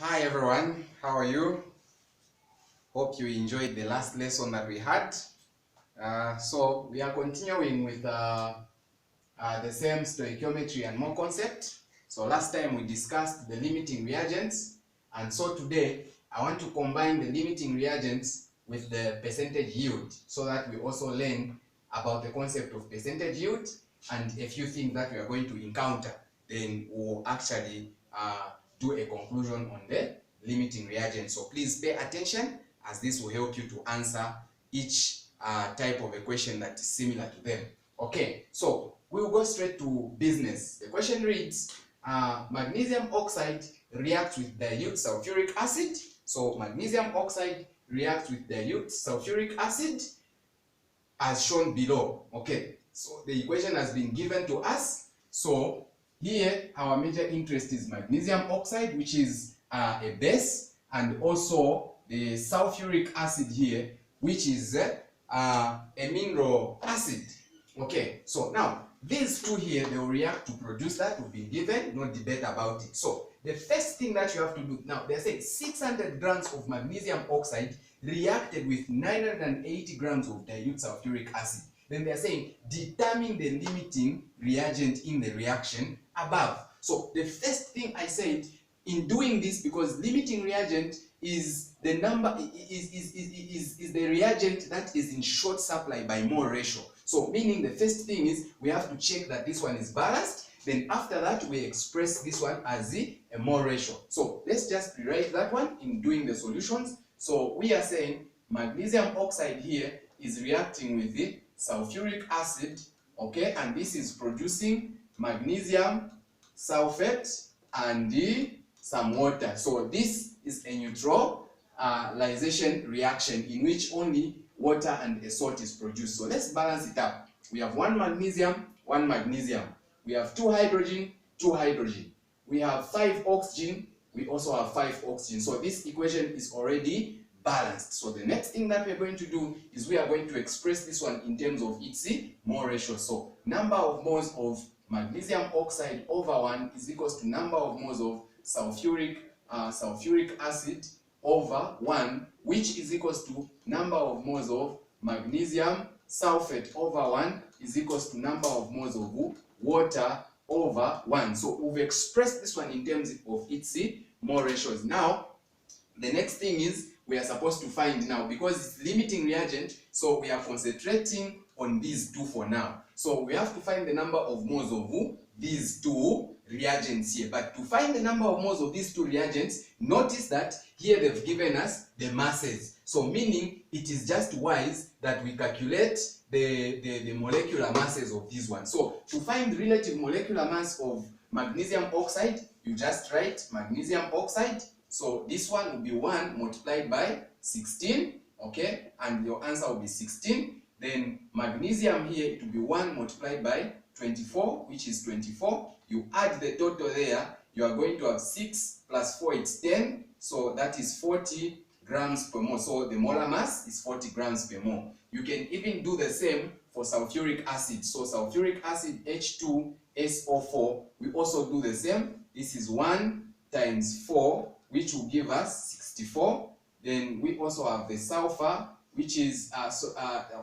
Hi everyone, how are you? Hope you enjoyed the last lesson that we had. So we are continuing with the same stoichiometry and more concept. So last time we discussed the limiting reagents, and so today I want to combine the limiting reagents with the percentage yield so that we also learn about the concept of percentage yield and a few things that we are going to encounter. Then we'll actually do a conclusion on the limiting reagent. So please pay attention, as this will help you to answer each type of a question that is similar to them. Okay, so we'll go straight to business. The question reads, magnesium oxide reacts with dilute sulfuric acid. So magnesium oxide reacts with dilute sulfuric acid as shown below. Okay, so the equation has been given to us. So here our major interest is magnesium oxide, which is a base, and also the sulfuric acid here, which is a mineral acid. Okay, so now these two here, they will react to produce that. Will be given, no debate about it. So the first thing that you have to do now, they're saying 600 grams of magnesium oxide reacted with 980 grams of dilute sulfuric acid. Then they are saying determine the limiting reagent in the reaction above. So the first thing I said in doing this, because limiting reagent is the number is the reagent that is in short supply by mole ratio. So meaning the first thing is we have to check that this one is balanced. Then after that we express this one as a mole ratio. So let's just rewrite that one in doing the solutions. So we are saying magnesium oxide here is reacting with the sulfuric acid, okay, and this is producing magnesium sulfate and some water. So this is a neutralization reaction in which only water and a salt is produced. So let's balance it up. We have one magnesium. We have two hydrogen. We have 5 oxygen. We also have 5 oxygen. So this equation is already balanced. So the next thing that we're going to do is we are going to express this one in terms of its mole ratio. So number of moles of magnesium oxide over 1 is equals to number of moles of sulfuric acid over 1, which is equals to number of moles of magnesium sulfate over 1 is equals to number of moles of water over 1. So we've expressed this one in terms of its mole ratios. Now the next thing is we are supposed to find, now because it's limiting reagent, so we are concentrating on these two for now. So we have to find the number of moles of these two reagents here. But to find the number of moles of these two reagents, notice that here they've given us the masses. So meaning it is just wise that we calculate the molecular masses of these ones. So to find relative molecular mass of magnesium oxide, you just write magnesium oxide. So this one will be 1 multiplied by 16, okay, and your answer will be 16. Then magnesium here, it will be 1 multiplied by 24, which is 24. You add the total there, you are going to have 6 plus 4, it's 10. So that is 40 grams per mole. So the molar mass is 40 grams per mole. You can even do the same for sulfuric acid. So sulfuric acid H2SO4, we also do the same. This is 1 times 4, which will give us 64. Then we also have the sulfur, which is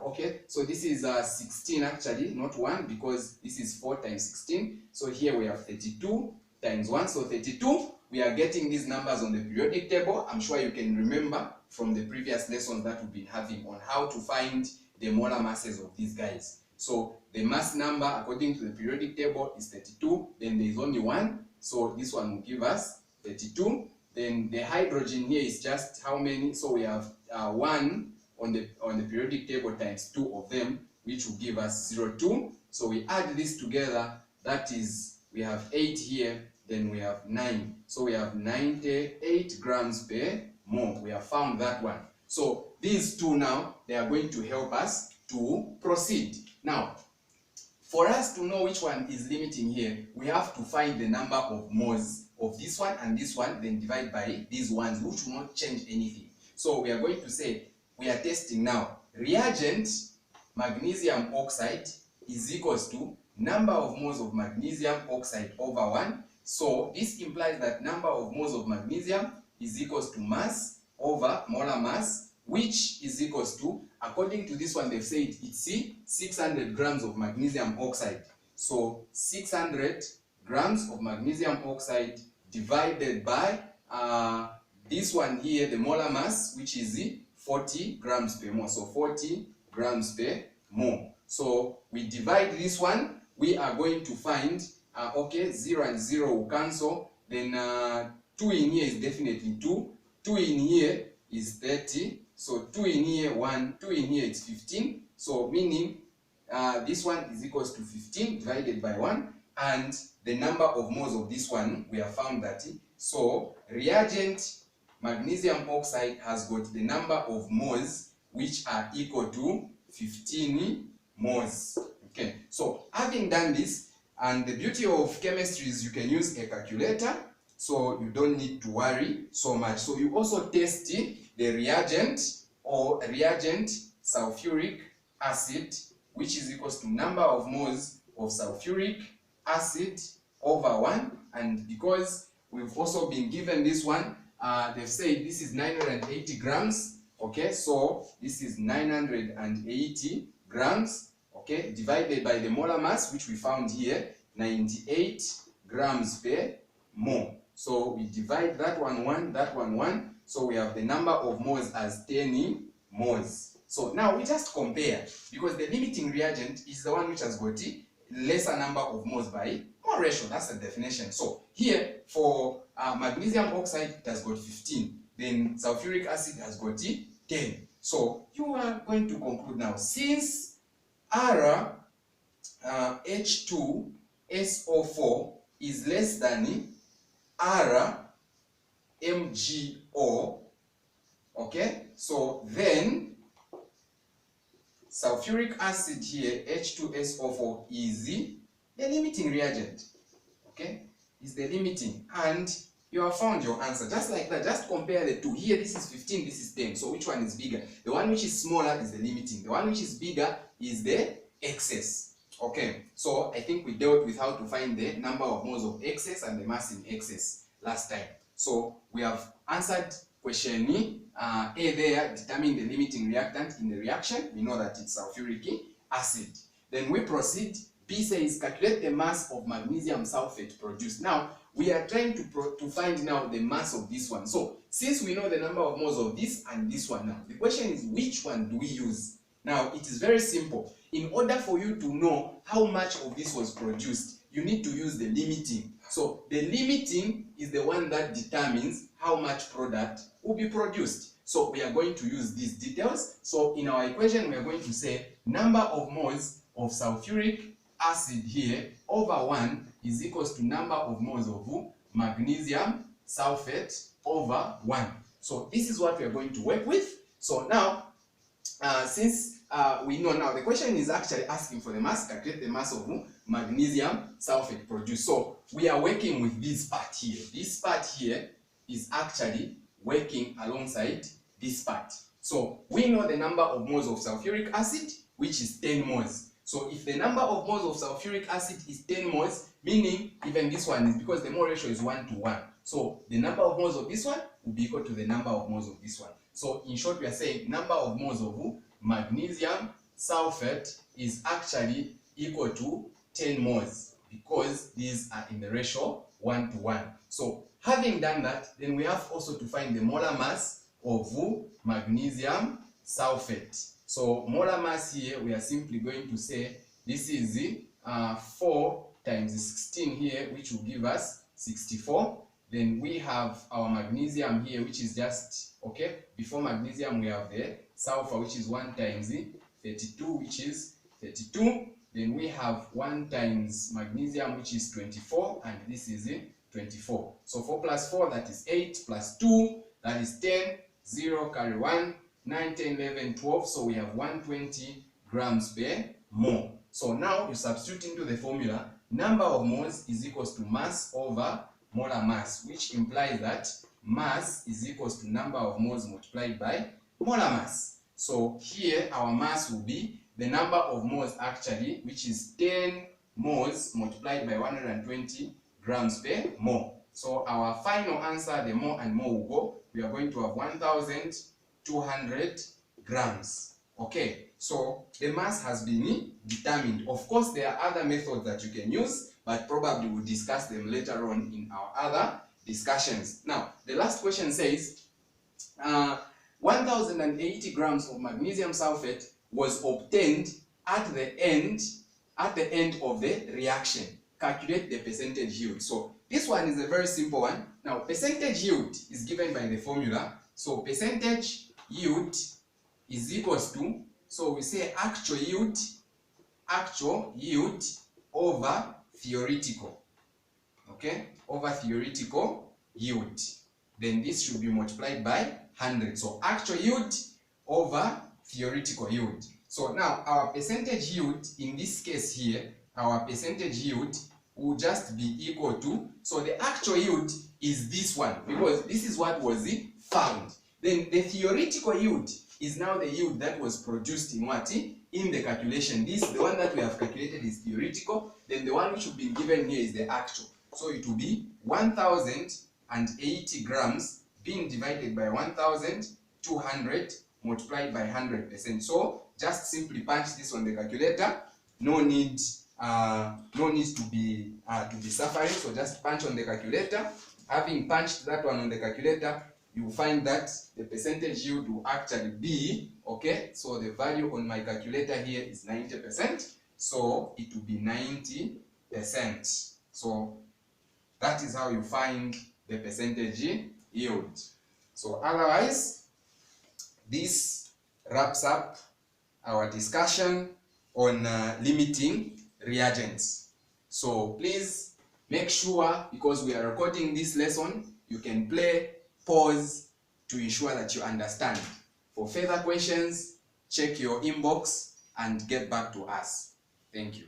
okay, so this is 16 actually, not 1, because this is 4 times 16. So here we have 32 times 1, so 32. We are getting these numbers on the periodic table. I'm sure you can remember from the previous lessons that we've been having on how to find the molar masses of these guys. So the mass number according to the periodic table is 32. Then there is only 1, so this one will give us 32. Then the hydrogen here is just how many? So we have 1 on the periodic table times 2 of them, which will give us 0.2. So we add this together, that is, we have 8 here, then we have 9. So we have 98 grams per mole. We have found that one. So these two now, they are going to help us to proceed. Now, for us to know which one is limiting here, we have to find the number of moles of this one and this one, then divide by these ones, which will not change anything. So we are going to say, we are testing now, reagent magnesium oxide is equals to number of moles of magnesium oxide over 1. So this implies that number of moles of magnesium is equals to mass over molar mass, which is equals to, according to this one, they've said it's 600 grams of magnesium oxide. So 600 grams of magnesium oxide divided by this one here, the molar mass, which is 40 grams per mole. So 40 grams per mole. So we divide this one, we are going to find, okay, 0 and 0 will cancel. Then 2 in here is definitely 2. 2 in here is 30. So 2 in here, 1. 2 in here is 15. So meaning this one is equals to 15 divided by 1. And the number of moles of this one, we have found 30. So reagent magnesium oxide has got the number of moles which are equal to 15 moles. Okay, so having done this, and the beauty of chemistry is you can use a calculator, so you don't need to worry so much. So you also test the reagent or reagent sulfuric acid, which is equals to number of moles of sulfuric acid over 1. And because we've also been given this one, they've said this is 980 grams. Okay, so this is 980 grams, okay, divided by the molar mass, which we found here, 98 grams per mole. So we divide that one 1, that one 1. So we have the number of moles as 10 moles. So now we just compare, because the limiting reagent is the one which has got lesser number of moles by mole ratio. That's the definition. So here for magnesium oxide, it has got 15. Then sulfuric acid has got 10. So you are going to conclude now, since R H2SO4 is less than R MgO, okay, so then sulfuric acid here, H2SO4, is the limiting reagent, okay, is the limiting, and you have found your answer. Just like that, just compare the two. Here this is 15, this is 10, so which one is bigger? The one which is smaller is the limiting, the one which is bigger is the excess. Okay, so I think we dealt with how to find the number of moles of excess and the mass in excess last time. So we have answered question A there, determine the limiting reactant in the reaction. We know that it's sulfuric acid. Then we proceed. B says calculate the mass of magnesium sulfate produced. Now we are trying to find now the mass of this one. So since we know the number of moles of this and this one, now the question is, which one do we use? Now it is very simple. In order for you to know how much of this was produced, you need to use the limiting. So the limiting is the one that determines how much product will be produced. So we are going to use these details. So in our equation, we are going to say number of moles of sulfuric acid here over 1 is equals to number of moles of magnesium sulfate over 1. So this is what we are going to work with. So now, since we know now, the question is actually asking for the mass, calculate the mass of magnesium sulfate produced. So we are working with this part here. This part here is actually working alongside this part. So we know the number of moles of sulfuric acid, which is 10 moles. So if the number of moles of sulfuric acid is 10 moles, meaning even this one is, because the mole ratio is 1 to 1. So the number of moles of this one will be equal to the number of moles of this one. So in short, we are saying number of moles of magnesium sulfate is actually equal to 10 moles, because these are in the ratio 1 to 1. So having done that, then we have also to find the molar mass of magnesium sulfate. So molar mass here, we are simply going to say this is 4 times 16 here, which will give us 64. Then we have our magnesium here, which is just, okay, before magnesium we have the sulfur, which is 1 times 32, which is 32. Then we have 1 times magnesium, which is 24, and this is 24. So 4 plus 4, that is 8, plus 2, that is 10, 0, carry 1, 9, 10, 11, 12. So we have 120 grams per mole. So now you substitute into the formula, number of moles is equals to mass over molar mass, which implies that mass is equals to number of moles multiplied by molar mass. So here our mass will be the number of moles actually, which is 10 moles multiplied by 120 grams per mole. So our final answer, the more and more we go, we are going to have 1,200 grams. Okay, so the mass has been determined. Of course, there are other methods that you can use, but probably we'll discuss them later on in our other discussions. Now, the last question says, 1,080 grams of magnesium sulfate was obtained at the end of the reaction. Calculate the percentage yield. So this one is a very simple one. Now, percentage yield is given by the formula. So percentage yield is equals to, so we say actual yield over theoretical. Okay, over theoretical yield. Then this should be multiplied by 100. So actual yield over theoretical yield. So now our percentage yield in this case here, our percentage yield will just be equal to, so the actual yield is this one because this is what was found. Then the theoretical yield is now the yield that was produced in what? In the calculation. This, the one that we have calculated, is theoretical. Then the one which will be given here is the actual. So it will be 1,080 grams being divided by 1,200 multiplied by 100%. So just simply punch this on the calculator. No need to be suffering. So just punch on the calculator. Having punched that one on the calculator, you will find that the percentage yield will actually be, okay, so the value on my calculator here is 90%, so it will be 90%. So that is how you find the percentage yield. So otherwise, this wraps up our discussion on limiting reagents. So please make sure, because we are recording this lesson, you can play, pause to ensure that you understand. For further questions, check your inbox and get back to us. Thank you.